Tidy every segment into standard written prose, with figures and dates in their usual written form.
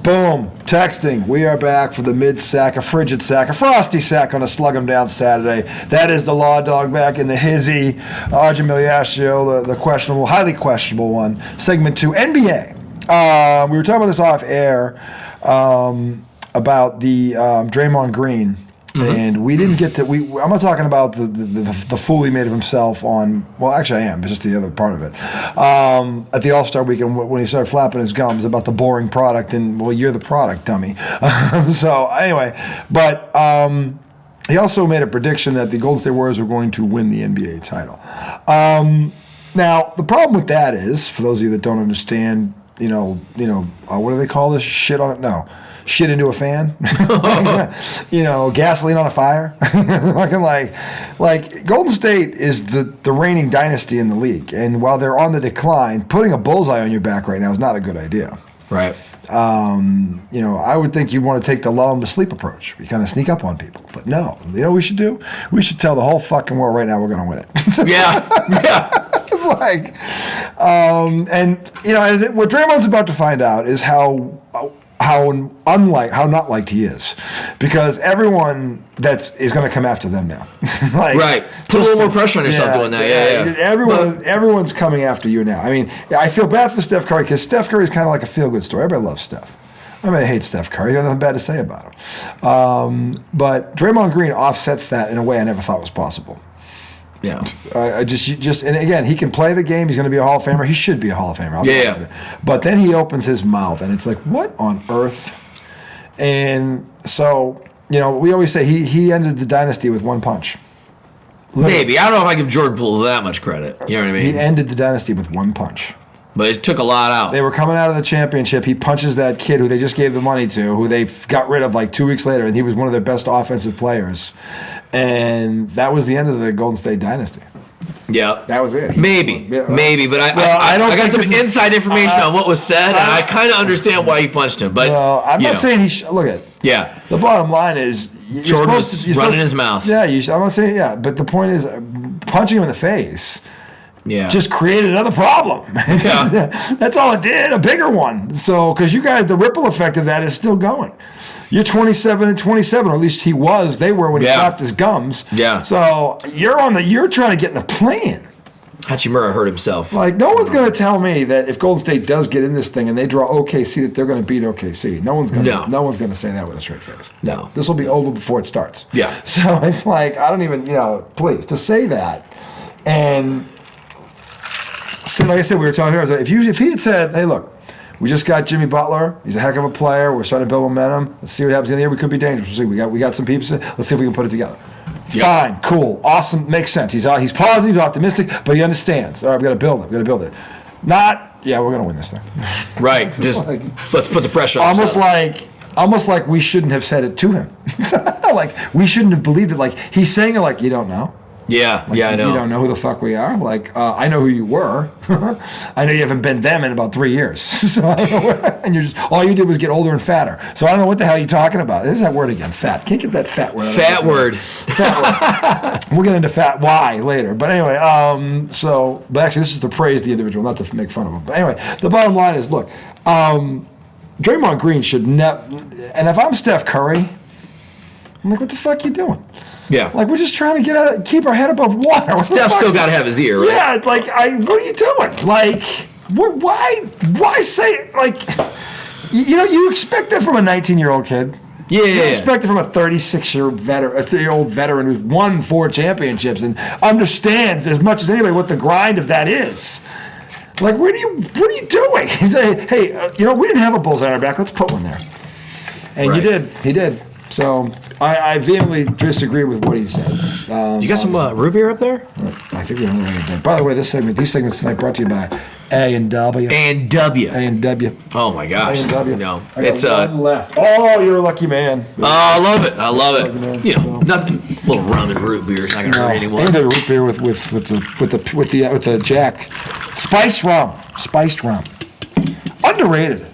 Boom. Texting. We are back for the mid-sack, a frigid sack, a frosty sack on a slug 'em down Saturday. That is the Law Dog back in the hizzy. Arjun Miliascio, the questionable, highly questionable one. Segment 2, NBA. We were talking about this off air about the Dreamon Green. And we didn't get to. I'm not talking about the fool he made of himself on. Well, actually, I am. It's just the other part of it. At the All-Star Weekend, when he started flapping his gums about the boring product, and well, you're the product, dummy. So anyway, but he also made a prediction that the Golden State Warriors were going to win the NBA title. Now, the problem with that is, for those of you that don't understand, what do they call this? Shit on it? No. Shit into a fan, gasoline on a fire. like Golden State is the reigning dynasty in the league, and while they're on the decline, putting a bullseye on your back right now is not a good idea. Right. I would think you'd want to take the lull them to sleep approach. You kind of sneak up on people, but no. You know what we should do? We should tell the whole fucking world right now we're going to win it. Yeah. It's like, what Draymond's about to find out is how not liked he is, because everyone is going to come after them now. Right. Put a little more pressure on yourself doing that. Yeah. Everyone's coming after you now. I mean, I feel bad for Steph Curry because Steph Curry is kind of like a feel-good story. Everybody loves Steph. I hate Steph Curry. I got nothing bad to say about him. But Draymond Green offsets that in a way I never thought was possible. Yeah. And again, he can play the game. He's going to be a Hall of Famer. He should be a Hall of Famer. But then he opens his mouth, and it's like, what on earth? And so, we always say he ended the dynasty with one punch. Literally. Maybe. I don't know if I give Jordan Poole that much credit. You know what I mean? He ended the dynasty with one punch. But it took a lot out. They were coming out of the championship. He punches that kid who they just gave the money to, who they got rid of like 2 weeks later, and he was one of their best offensive players. And that was the end of the Golden State dynasty. Yeah. That was it. Maybe. But I got some inside information on what was said, and I kind of understand why he punched him. But I'm not saying he should. Look at it. Yeah. The bottom line is Jordan was running his mouth. Yeah, I'm not saying, but the point is punching him in the face. Yeah. Just created another problem. Yeah. That's all it did, a bigger one. So, because you guys, the ripple effect of that is still going. You're 27-27, or at least he was. They were when he flapped his gums. Yeah. So you're trying to get in the play-in. Hachimura hurt himself. Like, no one's going to tell me that if Golden State does get in this thing and they draw OKC, that they're going to beat OKC. No one's going to say that with a straight face. No. This will be over before it starts. Yeah. So it's like, I don't even, please, to say that. And so, like I said, we were talking here. I was like, if he had said, hey, look, we just got Jimmy Butler. He's a heck of a player. We're starting to build momentum. Let's see what happens in the year. We could be dangerous. We'll see. We got some people. Let's see if we can put it together. Yep. Fine, cool, awesome, makes sense. He's positive, he's optimistic, but he understands. All right, we got to build it. Not, we're going to win this thing. Right. Just let's put the pressure on almost like we shouldn't have said it to him. Like we shouldn't have believed it. Like he's saying it like you don't know. Yeah, I know. You don't know who the fuck we are. Like, I know who you were. I know you haven't been them in about 3 years. So I don't know and all you did was get older and fatter. So I don't know what the hell you're talking about. There's that word again, fat. Can't get that fat word. Fat word. We'll get into fat Y later. But anyway, but actually this is to praise the individual, not to make fun of him. But anyway, the bottom line is, look, Draymond Green should never, and if I'm Steph Curry, I'm like, what the fuck you doing? Yeah. Like, we're just trying to keep our head above water. Steph's still got to have his ear, right? Yeah, like, what are you doing? Like, why say it? Like, you expect that from a 19-year-old kid. Yeah. You expect it from a 36-year-old veteran who's won 4 championships and understands as much as anybody what the grind of that is. Like, what are you doing? He said, hey, we didn't have a bullseye on our back. Let's put one there. And right. You did. He did. So I vehemently disagree with what he said. You got some root beer up there? I think we don't have anything. By the way, these segments tonight brought to you by A&W. A&W. Oh my gosh. A&W. No, it's one left. Oh, you're a lucky man. Oh, I love it. Nothing. A little rum and root beer is not gonna hurt anyone. A&W root beer with the Jack, spiced rum. Underrated.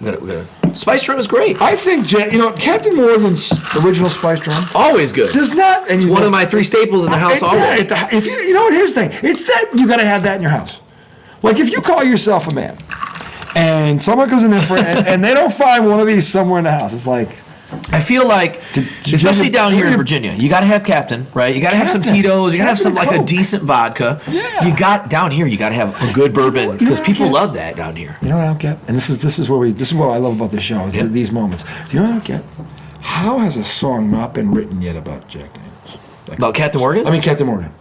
Spiced rum is great. I think, Captain Morgan's original spiced rum. Always good. Does not. It's one of my 3 staples in the house always. If here's the thing. It's that you got to have that in your house. Like if you call yourself a man, and someone comes in there and they don't find one of these somewhere in the house. It's like, I feel like, especially down here in Virginia, you got to have Captain, right? You got to have some Tito's. You got to have some like a decent vodka. Yeah. You got down here. You got to have a good bourbon because people love that down here. You know what I don't get? And this is what I love about this show is these moments. Do you know what I don't get? How has a song not been written yet about Jack Daniels? Like, About Captain Morgan? I mean, Captain Morgan.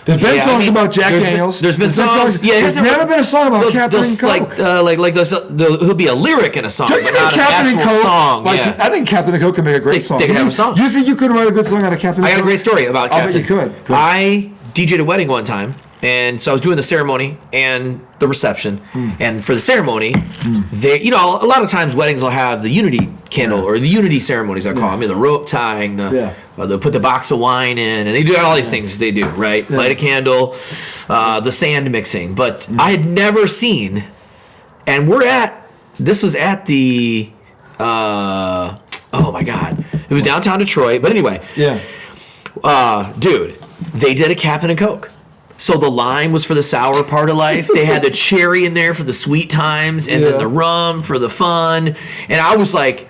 There's been songs about Jack Daniels. There's been songs. Yeah, there's never been a song about Captain and Coke. He'll be a lyric in a song, but not an Captain actual song. I think Captain and Coke can make a great song. They can have a song. Do you think you could write a good song out of Captain and Coke? I got a great story about Captain. I bet you could. I DJ'd a wedding one time, and so I was doing the ceremony and the reception. And for the ceremony, they, a lot of times weddings will have the unity candle or the unity ceremonies, I call them, the rope tying, they'll put the box of wine in, and they do all these things they do, right? Light a candle, the sand mixing. But I had never seen, and this was at the, oh my God, it was downtown Detroit. But anyway, dude, they did a Captain and Coke. So the lime was for the sour part of life. They had the cherry in there for the sweet times, and then the rum for the fun. And I was like,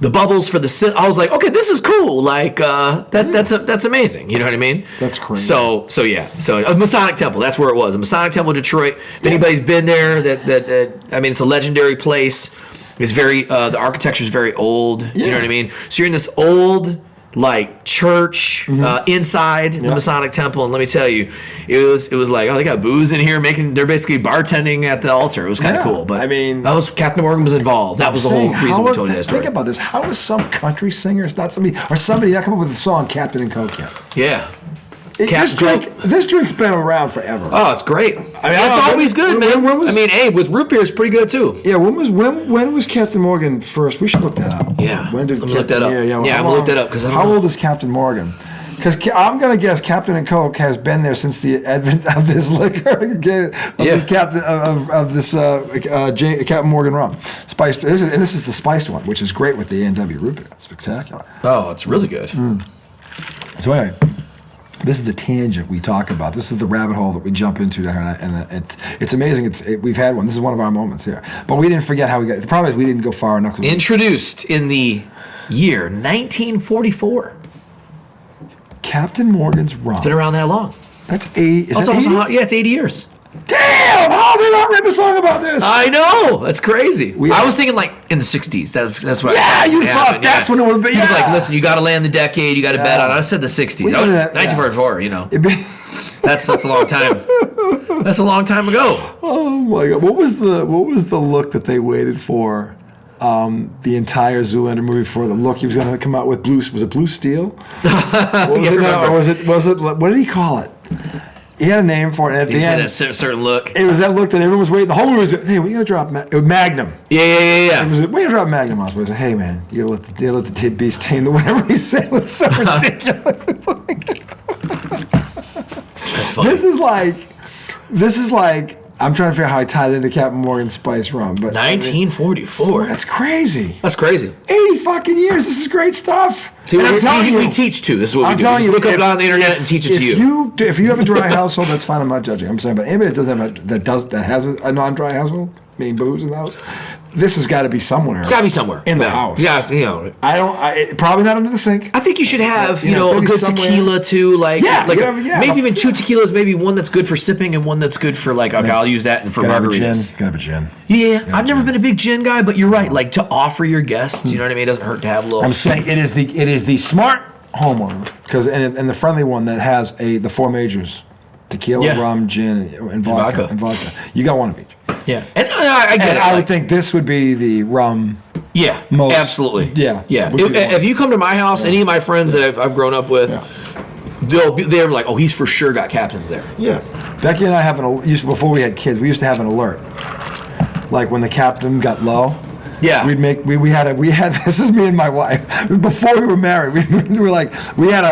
the bubbles for the. I was like, okay, this is cool. Like that's amazing. You know what I mean? That's crazy. So a Masonic Temple. That's where it was. A Masonic Temple, Detroit. If anybody's been there, it's a legendary place. It's very the architecture is very old. You know what I mean? So you're in this old, like, church inside the Masonic Temple, and let me tell you, it was like, they got booze in here, they're basically bartending at the altar. It was kind of cool, but that was Captain Morgan was involved. That was the whole reason we told you that story. Think about this: how is some country singer, not somebody not come up with a song Captain and Coke yet? Yeah. This drink's been around forever. Oh, it's great. I mean, that's always good, man. With root beer, it's pretty good too. Yeah, when was Captain Morgan first? We should look that up. Yeah, when did look that up? I'm gonna look that up because how old is Captain Morgan? Because I'm gonna guess Captain and Coke has been there since the advent of this liquor, this Captain Morgan rum, spiced. This is the spiced one, which is great with the A&W root beer. It's spectacular. Oh, it's really good. So anyway. This is the tangent we talk about. This is the rabbit hole that we jump into, and it's amazing. We've had one. This is one of our moments here. But we didn't forget how we got. The problem is we didn't go far enough. Introduced in the year 1944. Captain Morgan's rum. It's been around that long. That's 80. It's 80 years. Damn! How have they not written a song about this? I know. That's crazy. I was thinking like in the 60s. That's what. Yeah, you thought that's when it would be. You'd be like, listen, you got to land the decade. You got to bet on it. I said the 60s. 1944. That's a long time. That's a long time ago. Oh my God! What was the look that they waited for? The entire Zoolander movie for the look he was going to come out with. Was it Blue Steel? Was it? What did he call it? He had a name for it. And at the end, a certain look. It was that look that everyone was waiting. The whole movie was, hey, we got to drop Magnum. Yeah. It was, we got to drop Magnum. I was like, hey, man, you got to let the beast tame the whatever he said was so ridiculous. That's funny. This is like, I'm trying to figure out how I tied it into Captain Morgan Spice Rum. But 1944. That's crazy. 80 fucking years. This is great stuff. See, we teach too. This is what we do. Just look it on the internet and teach it to you. If you have a dry household, that's fine. I'm not judging. I'm saying, but anybody that has a non-dry household, meaning booze in the house, this has got to be somewhere. It's got to be somewhere in the house. Yeah, probably not under the sink. I think you should have a good tequila too, maybe even two tequilas, maybe one that's good for sipping and one that's good for I'll use that for margaritas. Gotta have a gin. Yeah, I've never been a big gin guy, but you're right. Like to offer your guests, you know what I mean? It doesn't hurt to have a little. I'm saying it is the smart homeowner because and the friendly one that has the four majors: tequila, rum, gin, and vodka. You got one of each. Yeah, and I get it. I would think this would be the rum. Yeah, absolutely. Yeah. If you come to my house, any of my friends that I've grown up with, they're like, oh, he's for sure got Captains there. Yeah. Becky and I before we had kids, we used to have an alert. Like when the Captain got low. Yeah. We had this is me and my wife. Before we were married, we had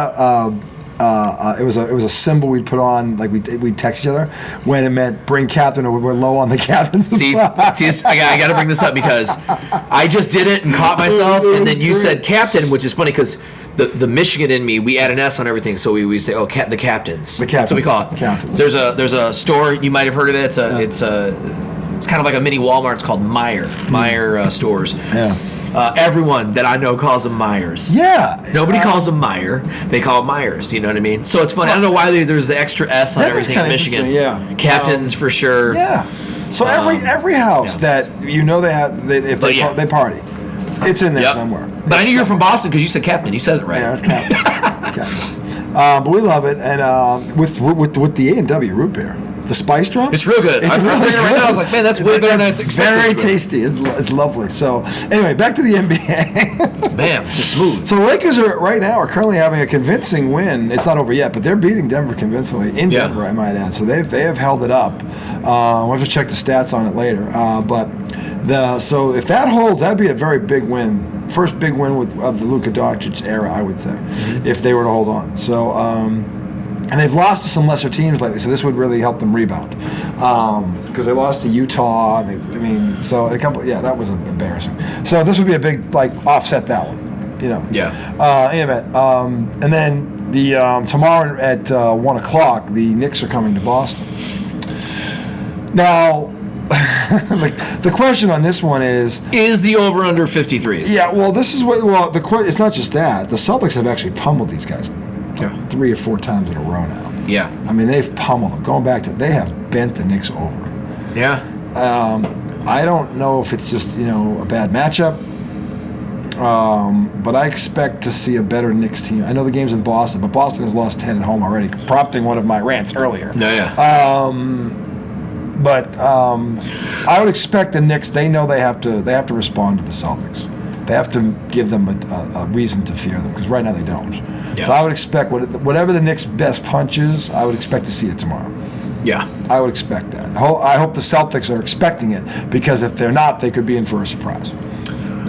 it was a symbol we'd put on, like we'd text each other when it meant bring Captain or we're low on the Captain's. See, I got to bring this up because I just did it and caught myself, and then you said Captain, which is funny because the Michigan in me, we add an S on everything, so we say, the Captains. The Captains. That's what we call it. Captains. There's a store, you might have heard of it. It's It's kind of like a mini Walmart. It's called Meyer stores. Yeah. Everyone that I know calls them Myers. Yeah. Nobody calls them Meyer. They call them Myers. You know what I mean? So it's funny. I don't know why there's the extra S on That is everything in kinda Michigan. interesting, yeah. Captains for sure. Yeah. So every house that they have, if they party, it's in there somewhere. But I knew you're from Boston because you said Captain. You said it right. Yeah, it's Captain. But we love it, and with the A&W root beer. The spice drum? It's real good. I'm really drinking it right now. I was like, man, that's way better than I expected. Very tasty. It's lovely. So, anyway, back to the NBA. Man, it's just smooth. So, Lakers are currently having a convincing win. It's not over yet, but they're beating Denver convincingly in Denver, I might add. So, they have held it up. We'll have to check the stats on it later. So if that holds, that'd be a very big win. First big win of the Luka Doncic era, I would say, if they were to hold on. So, and they've lost to some lesser teams lately, so this would really help them rebound. Because they lost to Utah. So that was embarrassing. So this would be a big, offset that one, Yeah. Anyway, and then tomorrow at 1 o'clock, the Knicks are coming to Boston. Now, the question on this one is the over/under 53s? Yeah, well, this is it's not just that. The Celtics have actually pummeled these guys 3 or 4 times in a row now. Yeah. I mean, they've pummeled them. Going back to, they have bent the Knicks over. Yeah. I don't know if it's just, a bad matchup, but I expect to see a better Knicks team. I know the game's in Boston, but Boston has lost 10 at home already, prompting one of my rants earlier. Yeah. But I would expect the Knicks. They know they have to respond to the Celtics. They have to give them a reason to fear them, because right now they don't. Yeah. So I would expect whatever the Knicks' best punch is, I would expect to see it tomorrow. Yeah. I would expect that. I hope the Celtics are expecting it, because if they're not, they could be in for a surprise.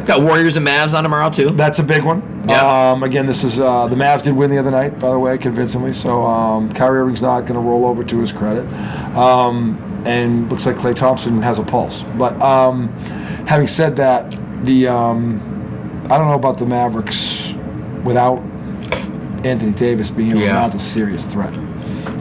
Got Warriors and Mavs on tomorrow too. That's a big one. Yeah. Again, this is the Mavs did win the other night, by the way, convincingly. So Kyrie Irving's not going to roll over, to his credit. And looks like Klay Thompson has a pulse. But having said that, I don't know about the Mavericks without Anthony Davis being able to mount a serious threat.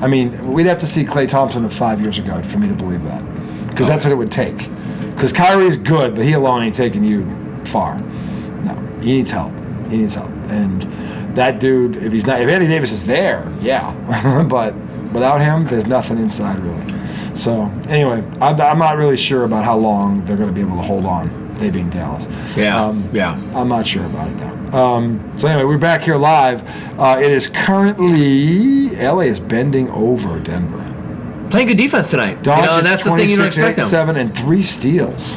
I mean, we'd have to see Klay Thompson of 5 years ago for me to believe that, because that's what it would take. Because Kyrie is good, but he alone ain't taking you far. No, he needs help. And that dude, if Anthony Davis is there, but without him, there's nothing inside really. So anyway, I'm not really sure about how long they're going to be able to hold on, they being Dallas. I'm not sure about it now. So anyway, we're back here live. It is currently, LA is bending over Denver. Playing good defense tonight. And that's the thing you don't expect them. 7 and 3 steals.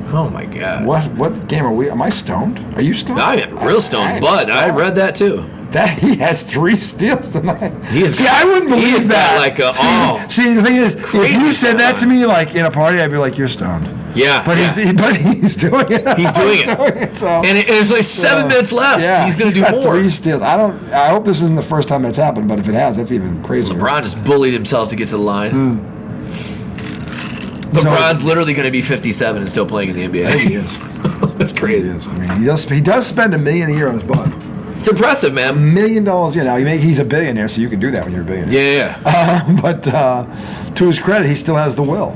Oh my God. What game are we? Am I stoned? Are you stoned? I'm real stoned, but I read that too. That he has 3 steals tonight. I wouldn't believe that. See, the thing is, if you said that to me in a party, I'd be like, "You're stoned." Yeah, but he's doing it. He's doing it. So. And there's 7 minutes left. Yeah, he's going to do got more. 3 steals. I hope this isn't the first time that's happened, but if it has, that's even crazier. LeBron just bullied himself to get to the line. LeBron's literally going to be 57 and still playing in the NBA. He is. That's crazy. He is. I mean, he does spend $1 million a year on his butt. It's impressive, man. $1 million. He's a billionaire, so you can do that when you're a billionaire. Yeah. But to his credit, he still has the will,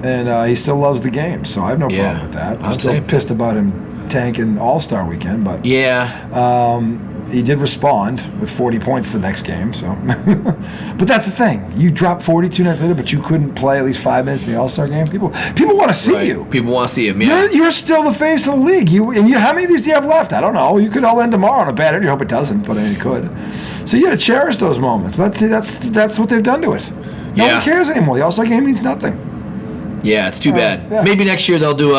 and he still loves the game. So I have no problem with that. I'm still pissed about him tanking All-Star Weekend, but he did respond with 40 points the next game. So, but that's the thing. You dropped 42 nights later, but you couldn't play at least 5 minutes in the All-Star game. People want to see you. People want to see him. Yeah. You're still the face of the league. How many of these do you have left? I don't know. You could all end tomorrow on a bad injury. I hope it doesn't, but it could. So you got to cherish those moments. That's what they've done to it. No one cares anymore. The All-Star game means nothing. Yeah, it's too bad. Yeah. Maybe next year they'll do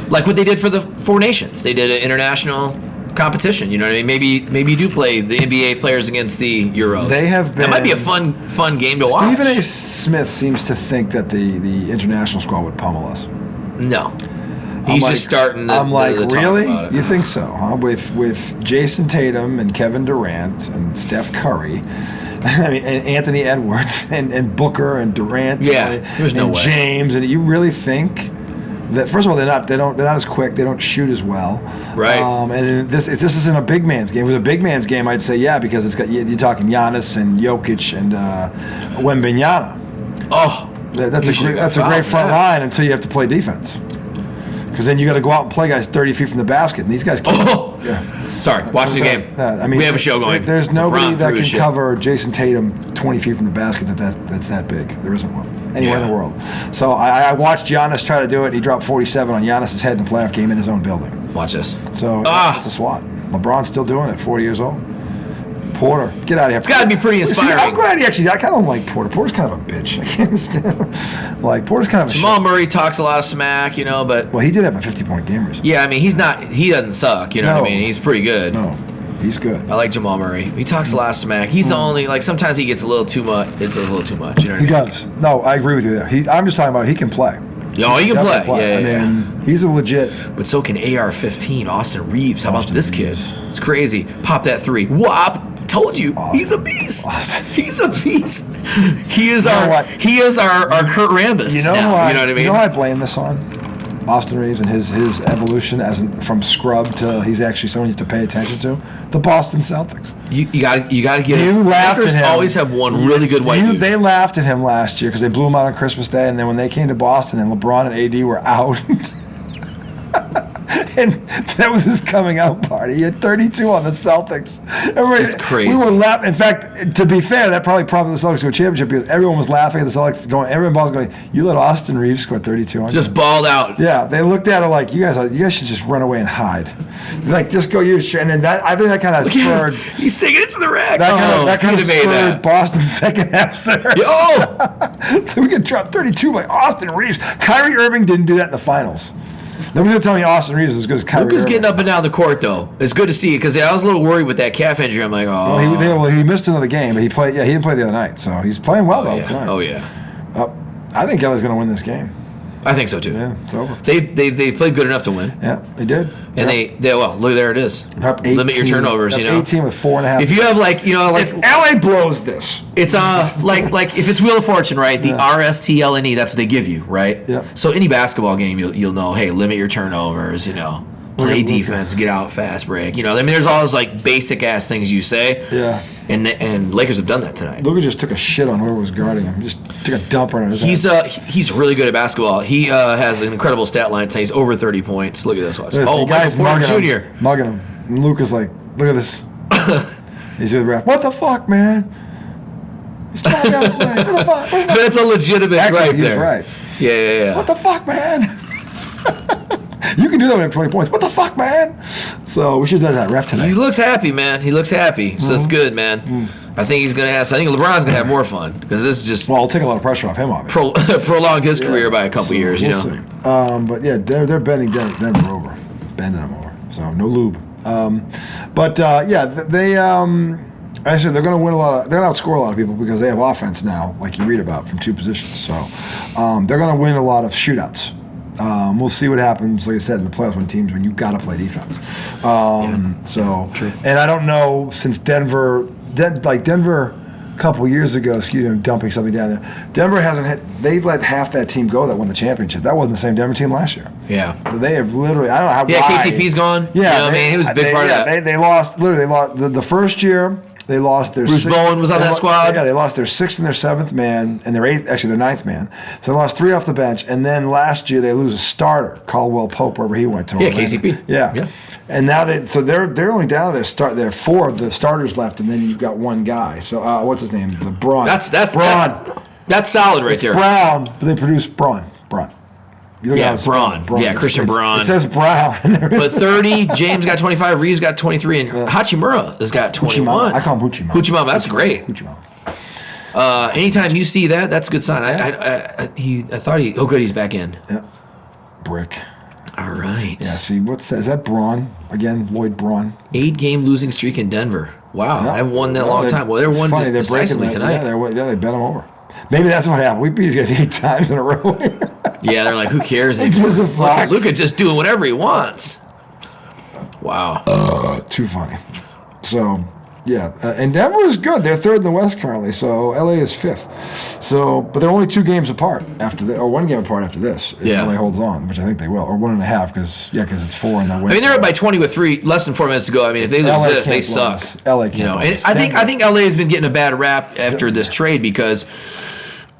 like what they did for the 4 Nations. They did an international competition, you know what I mean? Maybe you do play the NBA players against the Euros. They have been. That might be a fun game to watch. Stephen A. Smith seems to think that the international squad would pummel us. No, he's just starting. I'm like, really? About it. You think so? Huh? With Jason Tatum and Kevin Durant and Steph Curry. I mean, and Anthony Edwards and Booker and Durant. There's no way. James, and you really think that, first of all, they're not as quick. They don't shoot as well. Right. And if this isn't a big man's game. If it was a big man's game, I'd say because you're talking Giannis and Jokic and Wembanyama. Oh, That's a great front line until you have to play defense. Because then you got to go out and play guys 30 feet from the basket, and these guys can't. Oh, yeah. Sorry, watch the game. We have a show going. There's nobody that can cover Jason Tatum 20 feet from the basket that's that big. There isn't one anywhere in the world. So I watched Giannis try to do it. He dropped 47 on Giannis' head in a playoff game in his own building. Watch this. So it's a swat. LeBron's still doing it, 40 years old. Porter, get out of here. It's got to be pretty inspiring. See, I'm glad I kind of don't like Porter. Porter's kind of a bitch. I can't stand. Like Porter's kind of a Jamal Murray talks a lot of smack, but well, he did have a 50-point game recently. Yeah, I mean, he doesn't suck. You know what I mean? He's pretty good. No, he's good. I like Jamal Murray. He talks a lot of smack. He's the only sometimes he gets a little too much. It's a little too much. You know what he does. No, I agree with you there. I'm just talking about he can play. Oh, he can play. Yeah. He's a legit. But so can AR-15, Austin Reeves. How about this kid? It's crazy. Pop that three. Whop. Told you, he's a beast. He's a beast. He is our Kurt Rambis. You know now, you know what I mean? You know what I blame this on? Austin Reeves and his evolution from scrub to he's actually someone you have to pay attention to. The Boston Celtics. You got to get. You laughed at him. Always have one really good white dude. They laughed at him last year because they blew him out on Christmas Day, and then when they came to Boston and LeBron and AD were out. And that was his coming out party. He had 32 on the Celtics. It's crazy. We were laughing. In fact, to be fair, that probably prompted the Celtics to a championship because everyone was laughing at the Celtics going. Everyone was going, "You let Austin Reeves score 32 on you." Just balled out. Yeah, they looked at it like you guys should just run away and hide. Like just go use shit. And then I think that kind of spurred. He's taking it to the rack. That kind of spurred Boston's second half surge. We could drop 32 by Austin Reeves. Kyrie Irving didn't do that in the finals. Nobody's going to tell me Austin Reeves is as good as Kyrie Luka's Irving. getting up and down the court, though. It's good to see because I was a little worried with that calf injury. I'm like, oh. Well, he missed another game, but he played. Yeah, he didn't play the other night, so he's playing well though tonight. Oh yeah. I think LA's going to win this game. I think so too. Yeah, it's over. They played good enough to win. Yeah, they did. And they look, there it is. Limit your turnovers. 18 with 4.5. If you have if LA blows this, it's like if it's Wheel of Fortune, right? The RSTLNE, that's what they give you, right? Yeah. So any basketball game, you'll know, hey, limit your turnovers. Play defense, get out fast break. I mean, there's all those like basic ass things you say. Yeah. And Lakers have done that tonight. Luka just took a shit on whoever was guarding him. Just took a dump on his He's really good at basketball. He has an incredible stat line tonight. He's over 30 points. Look at this. Watch. Michael Porter Jr. Mugging him. And Luka's like, look at this. He's the ref. What the fuck, man? Stop that play. What the fuck? That's a legitimate gripe there. Right. Yeah. What the fuck, man? You can do that when you have 20 points. What the fuck, man? So we should have that ref tonight. He looks happy, man. He looks happy. So it's good, man. I think he's gonna have. I think LeBron's gonna have more fun because this is just. Well, I'll take a lot of pressure off him, obviously. Prolonged his career by a couple years, we'll see. But yeah, they're bending Denver over, bending them over. So no lube. They. Actually, they're going to win a lot. They're going to outscore a lot of people because they have offense now, like you read about from two positions. So they're going to win a lot of shootouts. We'll see what happens, like I said, in the playoffs when you got to play defense. So, true. And I don't know since Denver a couple years ago. Excuse me, I'm dumping something down there. Denver hasn't hit. They let half that team go that won the championship. That wasn't the same Denver team last year. Yeah, so they have literally. I don't know how. Yeah, KCP's gone. Yeah, he was a big part of that. They lost. Literally, they lost the first year. They lost their Bruce Bowen was on that squad. Yeah, they lost their sixth and their seventh man and their ninth man. So they lost 3 off the bench. And then last year they lose a starter, Caldwell Pope, wherever he went to. Yeah, KCP. Yeah. And now they're only down to their 4 of the starters left, and then you've got one guy. So what's his name? The Braun. That's Braun. That's solid right there. Brown, but they produce Braun. Braun. Yeah, Christian Braun. It says Brown. But 30, James got 25, Reeves got 23, and Hachimura has got 21. I call him Hoochie Mama. Hoochie Mama, that's great. Hoochie Mama. Anytime you see that, that's a good sign. I thought good, he's back in. Yeah. Brick. All right. Yeah, see, what's that? Is that Braun? Again, Lloyd Braun. 8-game losing streak in Denver. Wow, I haven't won that a long time. Well, they're one decisively tonight. Yeah, they bet them over. Maybe that's what happened. We beat these guys 8 times in a row. Yeah, they're like, who cares? Luka just doing whatever he wants. Wow. Too funny. So, yeah. And Denver is good. They're 3rd in the West currently, so LA is 5th. So, but they're only 2 games apart or 1 game apart after this if LA holds on, which I think they will, or 1.5 because it's 4 and they'll win. I mean, they're up by 20 with less than 4 minutes to go. I mean, if they lose this, they suck. LA can't. And I think LA has been getting a bad rap after this trade because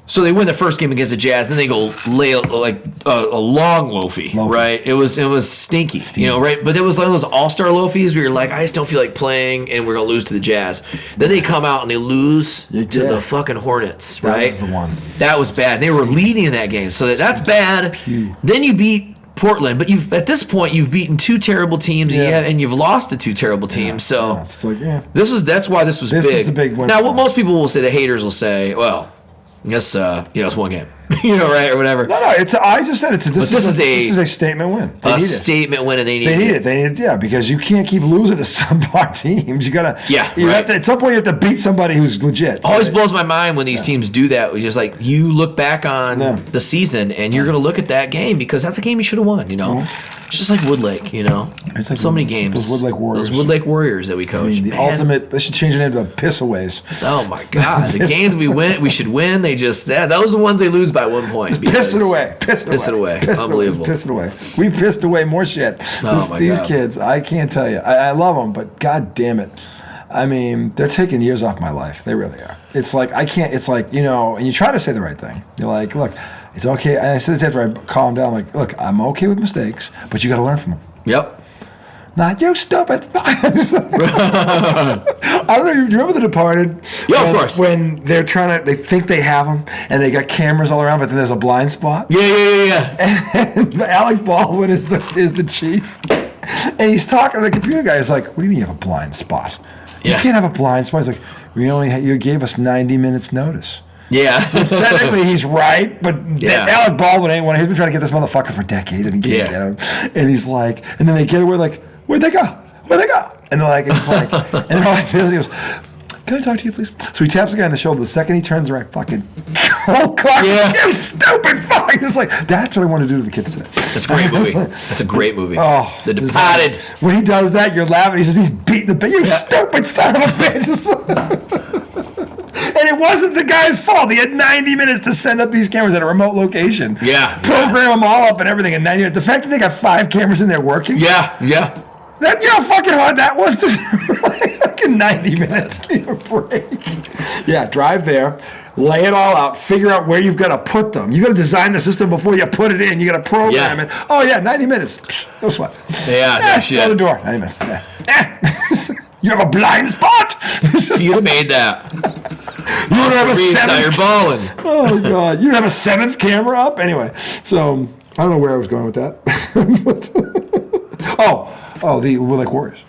So they win the first game against the Jazz, then they go lay a long loafie, right? It was stinky, right? But it was one of those all-star loafies where you're like, I just don't feel like playing, and we're gonna lose to the Jazz. Then they come out and they lose to the fucking Hornets, right? That was the one. That was bad. They were leading in that game, so that's bad. Then you beat Portland, but at this point you've beaten 2 terrible teams, and you've lost to 2 terrible teams. So it's like, that's why this was big. This is the big win. Now, what most people will say, the haters will say, well, yes, it's one game, right, or whatever. No, I just said this is a statement win. They need a statement win, and they need it. They need it, because you can't keep losing to subpar teams. You gotta, have to, at some point you have to beat somebody who's legit. Always blows my mind when these teams do that. Just like you look back on the season, and you're gonna look at that game because that's a game you should have won. It's just like Woodlake, It's like so many games. Those Woodlake Warriors that we coached. The ultimate. They should change the name to the Piss-Aways. Oh my God! The games we should win. They just those are the ones they lose by 1 point. Piss it away. Piss it away. Unbelievable. Piss it away. We pissed away more shit. These kids, I can't tell you. I love them, but God damn it. I mean, they're taking years off my life. They really are. It's like, I can't, it's like, and you try to say the right thing. You're like, look, it's okay. And I said this after I calmed down, like, look, I'm okay with mistakes, but you got to learn from them. Yep. Not you stupid. I don't know. You remember The Departed? Yeah, of course. When they're they think they have them, and they got cameras all around, but then there's a blind spot. Yeah. And Alec Baldwin is the chief, and he's talking to the computer guy. He's like, "What do you mean you have a blind spot? You can't have a blind spot." He's like, you gave us 90 minutes notice. Yeah. Which technically he's right, but Alec Baldwin ain't one. He's been trying to get this motherfucker for decades, and he can't get him. And he's like, and then they get away like, where'd they go? And they're like, and they're like, he goes, can I talk to you, please? So he taps the guy on the shoulder. The second he turns around, fucking, you stupid fuck. It's like, that's what I want to do to the kids today. That's a great movie. That's a great movie. Oh, The Departed. When he does that, you're laughing. He says, he's beating the bitch. You stupid son of a bitch. And it wasn't the guy's fault. He had 90 minutes to send up these cameras at a remote location. Yeah. Program them all up and everything in 90 minutes. The fact that they got 5 cameras in there working. Yeah. That, you know how fucking hard that was to fucking 90 minutes. Give me a break. Yeah, drive there, lay it all out, figure out where you've got to put them. You got to design the system before you put it in. You got to program it. Oh yeah, 90 minutes. No sweat. Yeah, no shit. Out the door. 90 minutes. You have a blind spot. You'd have made that. You don't have a 7th. You're balling. Oh god, you don't have a 7th camera up. Anyway, so I don't know where I was going with that. The Woodlake Warriors.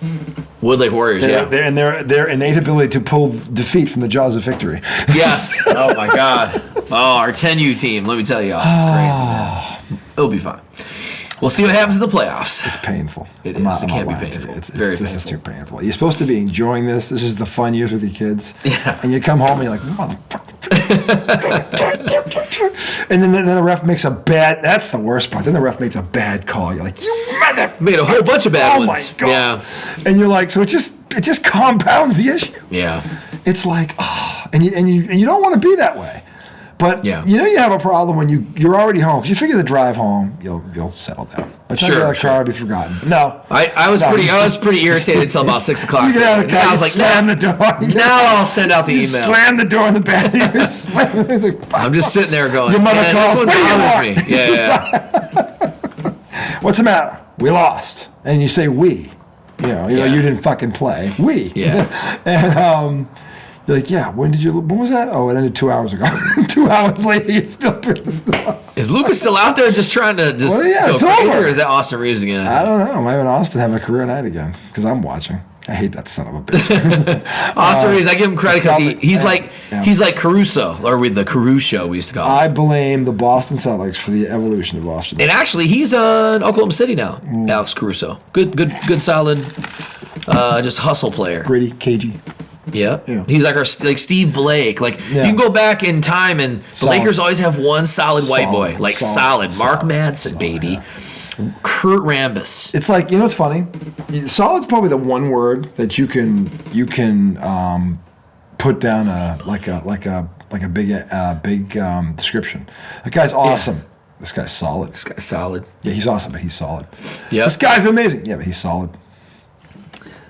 Woodlake Warriors, Their innate ability to pull defeat from the jaws of victory. Yes. Oh my God. Oh, our 10U team. Let me tell you, it's crazy, man. It'll be fine. We'll see what happens in the playoffs. It's painful. It is. It can't be painful. This is too painful. You're supposed to be enjoying this. This is the fun years with your kids. Yeah. And you come home and you're like, motherfucker. And then the ref makes a bad. That's the worst part. Then the ref makes a bad call. You're like, you mother. Made a whole bunch of bad ones. Oh my god. Yeah. And you're like, so it just compounds the issue. Yeah. It's like, and you don't want to be that way. But you have a problem when you're already home. 'Cause you figure the drive home, you'll settle down. But the car will be forgotten. No, I was pretty irritated until about 6 o'clock. You get out of the car. I was like, slam the door. Now I'll send out the email. Slam the door in the back. I'm just sitting there going, your mother calls. This one bothers me. Yeah. What's the matter? We lost, and you say we. You didn't fucking play. We. Yeah. And you're like, when was that? Oh, it ended 2 hours ago. 2 hours later, you're still pissed off. Is Lucas still out there just trying to go crazy, or is that Austin Reeves again? I don't know. Maybe Austin having a career night again, because I'm watching. I hate that son of a bitch. Austin Reeves, I give him credit because he's like Caruso, or with the Caruso we used to call him. I blame the Boston Celtics for the evolution of Boston. And actually, he's in Oklahoma City now, Alex Caruso. Good, solid, just hustle player. Gritty, cagey. Yeah. He's like Steve Blake. You can go back in time, and the Lakers always have one solid white boy. Solid. Mark Madsen, baby. Yeah. Kurt Rambis. It's like, what's funny? Solid's probably the one word that you can put down like a big description. That guy's awesome. Yeah. This guy's solid. Yeah, he's awesome, but he's solid. Yeah. This guy's amazing. Yeah, but he's solid.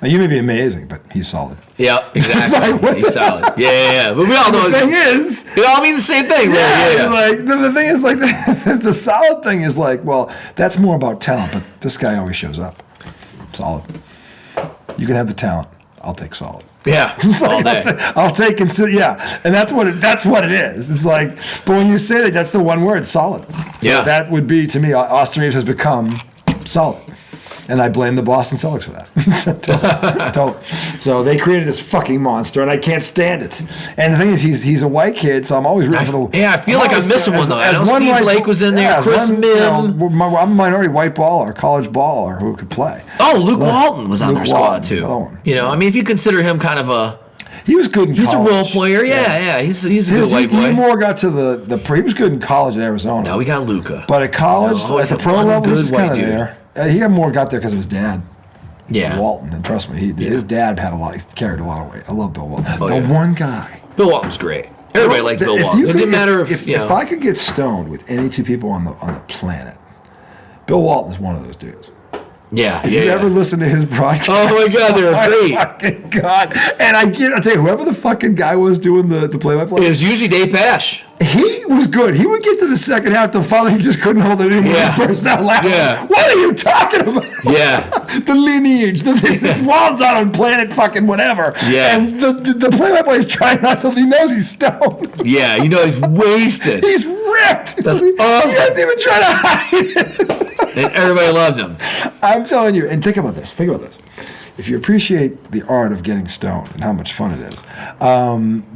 Now, you may be amazing, but he's solid. Yeah, exactly. Like, He's solid. Yeah. But we all know The thing is, it all means the same thing, really. Yeah. like the thing is, like the solid thing is like, well, that's more about talent, but this guy always shows up. Solid. You can have the talent. I'll take solid. Yeah, all day. I'll take and that's what it is. It's like, but when you say that's the one word, solid. So that would be to me. Austin Reeves has become solid, and I blame the Boston Celtics for that. Totally. So they created this fucking monster, and I can't stand it. And the thing is, he's a white kid, so I'm always rooting for the. Yeah, I feel like I'm missing one though. I know Steve Blake was in there, Chris Mihm. I'm a minority white baller, college baller who could play. Oh, Luke Walton was on their squad too. You know, I mean, if you consider him kind of a. He was good in college. He's a role player, yeah. He's a good white boy. He more got to the he was good in college at Arizona. Now we got Luka. But at college, at the pro level, he's kind of there. He more got there because of his dad. Yeah. Walton, and trust me, his dad had he carried a lot of weight. I love Bill Walton. One guy. Bill Walton was great. Everybody liked Bill Walton. It didn't matter if I could get stoned with any two people on the planet, Bill Walton is one of those dudes. Yeah. If you ever listen to his broadcast, oh my God, they were great. Fucking God. And I'll tell you, whoever the fucking guy was doing the play-by-play, it was usually Dave Pash. He was good. He would get to the second half till finally he just couldn't hold it anymore. Yeah. He burst out laughing. Yeah. What are you talking about? Yeah. The lineage. The Walton's out on planet fucking whatever. Yeah. And the play-by-play is trying not to. He knows he's stoned. Yeah, you know he's wasted. He's ripped. That's He awesome. doesn't even try to hide it. And everybody loved him. I'm telling you, and think about this. If you appreciate the art of getting stoned and how much fun it is,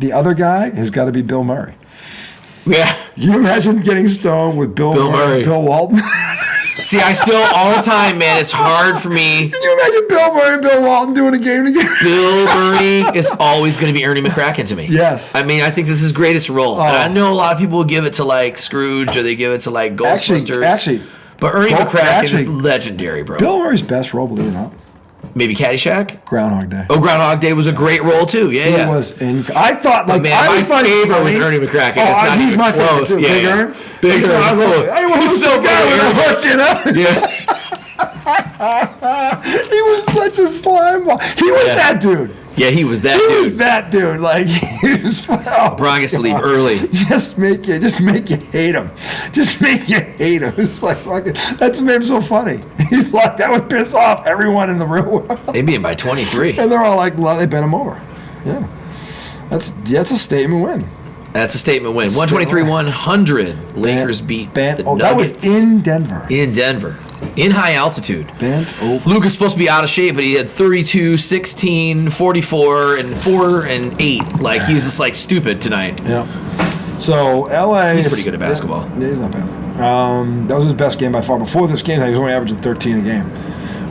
the other guy has got to be Bill Murray. Yeah. Can you imagine getting stoned with Bill Murray and Bill Walton? See, I still, all the time, man, it's hard for me. Can you imagine Bill Murray and Bill Walton doing a game together? Bill Murray is always going to be Ernie McCracken to me. Yes. I mean, I think this is his greatest role. And I know a lot of people will give it to, like, Scrooge or they give it to, like, Ghostbusters. Actually. But Ernie McCracken is legendary, bro. Bill Murray's best role, believe it or not. Maybe Caddyshack? Groundhog Day. Oh, Groundhog Day was a great role, too. Yeah, He was I thought, like, man, my favorite was Ernie McCracken. It's not he's even my close. favorite, too. Yeah. Big Ern. I want He's so good. Yeah. He was such a slime ball. He was that dude. Yeah, he was that dude. He was that dude. Like, he was. Oh, Brian gets to leave early. Just make you hate him. Just make you hate him. It's like fucking. That's what made him so funny. He's like, that would piss off everyone in the real world. They beat him by 23. And they're all like, well, they bent him over. Yeah. That's a statement win. That's a statement win. 123-100. Lakers beat the Nuggets. That was in Denver. In Denver. In high altitude. Bent over. Luka's supposed to be out of shape, but he had 32, 16, 44, and 4 and 8. Like, he was just, like, stupid tonight. Yeah. So, L.A. He's pretty good at basketball. Yeah, he's not bad. That was his best game by far. Before this game, he was only averaging 13 a game.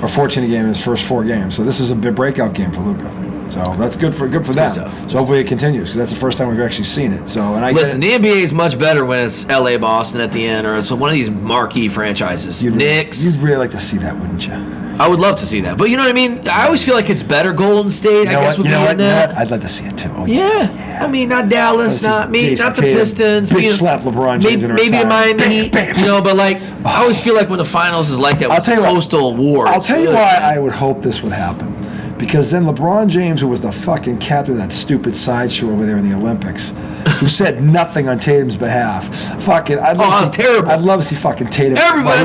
Or 14 a game in his first 4 games. So, this is a big breakout game for Luka. So that's good for them. So hopefully it continues because that's the first time we've actually seen it. So the NBA is much better when it's LA Boston at the end or it's one of these marquee franchises. Knicks. You'd really like to see that, wouldn't you? I would love to see that, but you know what I mean. I always feel like it's better Golden State. I guess would be in that. I'd like to see it too. Oh, yeah. I mean, not Dallas, not me, not the Pistons. Big slap LeBron James. Maybe the Miami Heat. You know, but like I always feel like when the finals is like that, with the Coastal War. I'll tell you why I would hope this would happen. Because then LeBron James, who was the fucking captain of that stupid sideshow over there in the Olympics, who said nothing on Tatum's behalf. Fucking, that was terrible. I'd love to see fucking Tatum. Everybody,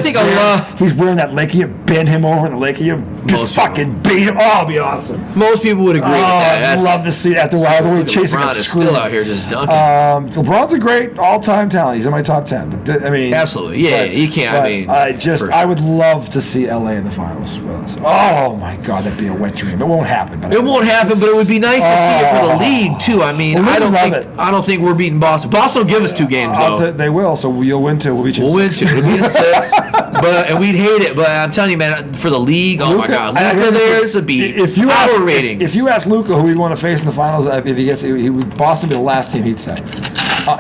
he's wearing that Laker. You bend him over in the Laker. You just fucking beat him. Oh, it'd be awesome. Most people would agree with that. I'd love to see that. The way he's chasing LeBron is still out here just dunking. LeBron's a great all-time talent. He's in my top 10. But I mean, absolutely, yeah. You can't. I mean, I would love to see LA in the finals with us. Oh my God, that'd be a wet dream. It won't happen. But it would be nice to see it for the league too. I mean, I don't think we're beating Boston. Boston will give us 2 games though. They will. So you'll win 2. We'll beat you. We'll win 2. We'll beat in 6. And we'd hate it. But I'm telling you, man, for the league, oh my God, Luka there's a beat. If you ask ratings, if you ask Luka who he'd want to face in the finals, if he gets, Boston would be the last team he'd say.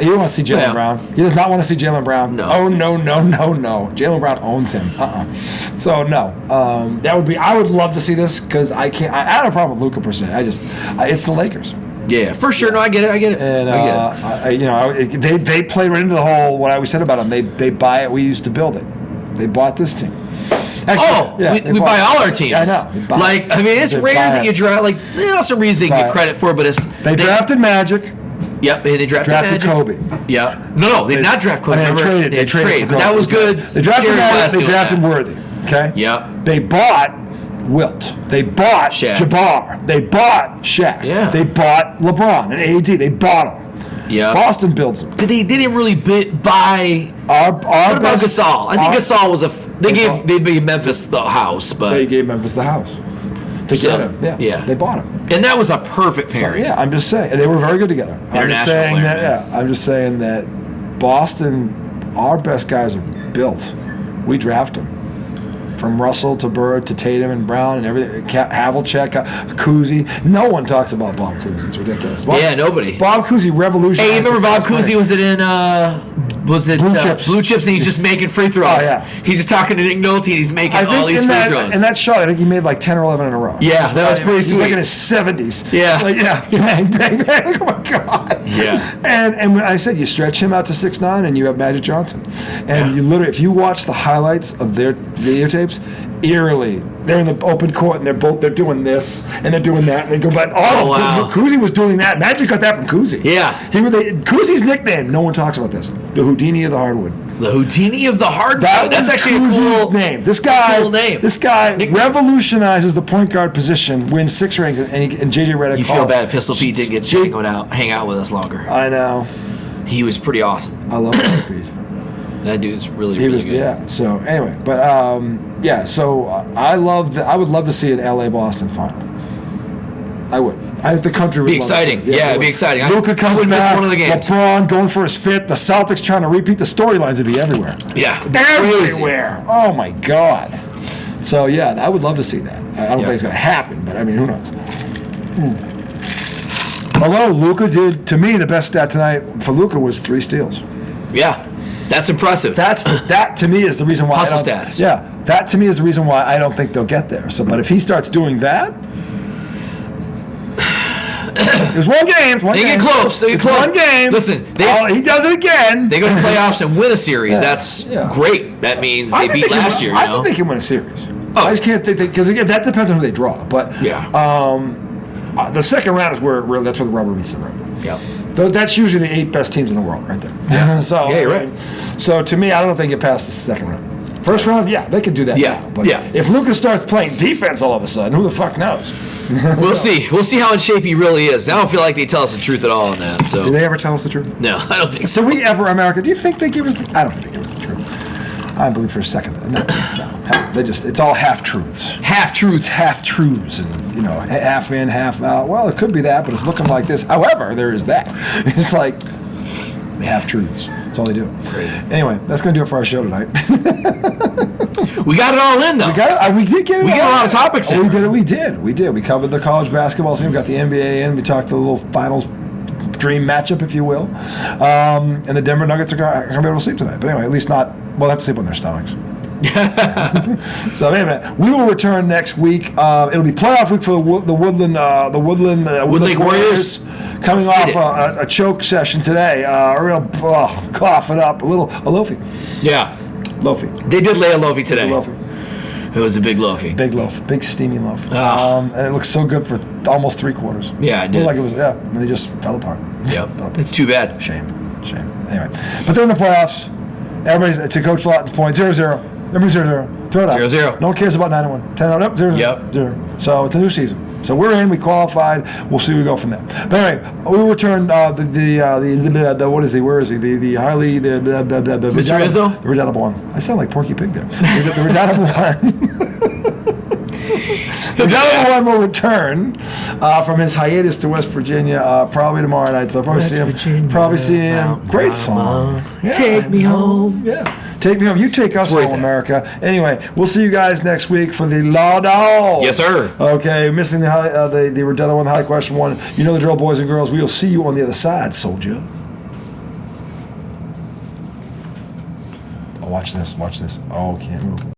He don't want to see Jaylen Brown. He does not want to see Jaylen Brown. No. Oh no. Jaylen Brown owns him. So no. That would be. I would love to see this because I can't. I have a problem with Luka per se. It's the Lakers. Yeah, for sure. No, I get it. And they played right into the whole what I always said about them. They buy it. We used to build it. They bought this team. Actually, we buy all our teams. Yeah, I know. We buy Like, I mean, it's They rare buy that you draft. Like, there's some reason they get credit for, but it's They drafted Magic. Yep, they drafted Magic. Kobe. Yeah, no, they did not draft Kobe. I mean, they traded, but that was good. They drafted Jerry Magic. They Glasgow drafted that. Worthy. Okay. Yep. They bought Wilt. They bought Shaq. Jabbar. They bought Shaq. Yeah. They bought LeBron and AD. They bought them. Yeah. Boston builds them. They didn't really buy. Our What about best, Gasol? I think Gasol was they Gasol. gave Memphis the house, but They gave Memphis the house. To get him. Yeah. They bought him. and that was a perfect So, pairing. yeah, I'm just saying. And they were very good together. International player, I'm just saying that Boston, our best guys are built. We draft them. From Russell to Bird to Tatum and Brown and everything. Havlicek, Cousy. No one talks about Bob Cousy. It's ridiculous. Yeah, nobody. Bob Cousy revolutionized. Hey, you remember Bob Cousy? Was it in? Blue Chips? Blue Chips, and he's just making free throws. Oh, yeah. He's just talking to Nick Nolte, and he's making all these free throws. In that shot, I think he made like 10 or 11 in a row. Yeah, that was pretty He's sweet. like in his 70s. Yeah. Like, bang, bang, bang. Oh, my God. Yeah. And when I said you stretch him out to 6'9", and you have Magic Johnson. And you literally, if you watch the highlights of their videotapes, eerily, they're in the open court, and they're doing this, and they're doing that, and they go back. Oh, wow. Cousy was doing that. Magic got that from Cousy. Yeah. Cousy's nickname, no one talks about this, the Houdini of the hardwood. The Houdini of the hardwood. That's actually a Cousy's cool name. This a guy, cool name. This guy Nickname. revolutionizes the point guard position, wins 6 rings, and JJ Redick. You feel bad Pistol Pete didn't get to hang out with us longer. I know. He was pretty awesome. I love Pistol Pete. That dude's really He was good. yeah. So anyway, but So I would love to see an LA Boston final. I would. I think the country would Be love exciting. it. Yeah, it'd be exciting. Luka comes wouldn't miss back. one of the games. LeBron going for his fifth. The Celtics trying to repeat the storylines would be everywhere. Yeah, crazy. Everywhere. Oh my God. So yeah, I would love to see that. I don't think it's going to happen, but I mean, who knows? Although Luka did, to me, the best stat tonight for Luka was 3 steals. Yeah, that's impressive. That to me is the reason why. Hustle stats. Yeah, that to me is the reason why I don't think they'll get there. So, but if he starts doing that, there's one game. They get close. They get close. One game. Listen, he does it again. They go to playoffs and win a series. Yeah, That's yeah. great. That means they beat last year. I think they can win a series. Oh. I just can't think because again, that depends on who they draw. But Yeah. The second round is where that's where the rubber meets the road. Yeah. That's usually the 8 best teams in the world, right there. Yeah. So Yeah, you're right. So to me, I don't think it passed the second round. First round, yeah, they could do that. Yeah, now. But yeah. if Lucas starts playing defense all of a sudden, who the fuck knows? We'll see. We'll see how in shape he really is. I don't feel like they tell us the truth at all on that. Do So they ever tell us the truth? no, I don't think so. So we ever, America? Do you think they give us? I don't think they give us the truth. I believe for a second. No. They it's all half truths. Half truths. Half truths, and half in, half out. Well, it could be that, but it's looking like this. However, there is that. It's like half truths. That's all they do. Anyway, that's gonna do it for our show tonight. We got it all in though. We did get it. We all get a lot in. of topics in. We did. We covered the college basketball scene. We got the NBA in. We talked the little finals dream matchup, if you will. And the Denver Nuggets are going to be able to sleep tonight. But anyway, at least not. Well, they'll have to sleep on their stomachs. So anyway, we will return next week. It'll be playoff week for the Woodland Lake Warriors. Coming Let's get off a choke session today. A real cough it up. A loafy. Yeah. Loafy. They did lay a loafy today. Loafy. It was a big loafy. Big loaf, big steamy loaf. Ah. And it looked so good for almost 3/4. Yeah, it did. Looked like it was, and they just fell apart. Yep. It's too bad. Shame. Anyway, but they're in the playoffs. Everybody's to Coach Lawton's point 0-0. Everybody's 0-0. Throw it out. 0-0. No one cares about 9-1. 10-0. Nope. 0-0. Yep. 0. So it's a new season. So we're in. We qualified. We'll see where we go from there. But anyway, we return the what is he? Where is he? The highly the Mr. Izzo? The redoubtable one. I sound like Porky Pig there. The redoubtable one. The redoubtable one will return from his hiatus to West Virginia probably tomorrow night. So probably see him. Great song. Yeah. Take me home. Yeah. Take me home. You take us home, America. Anyway, we'll see you guys next week for the Law Dog. Yes, sir. Okay, missing the Redoubtable one, the High Question one. You know the drill, boys and girls. We will see you on the other side, soldier. Oh, watch this. Oh, can't move.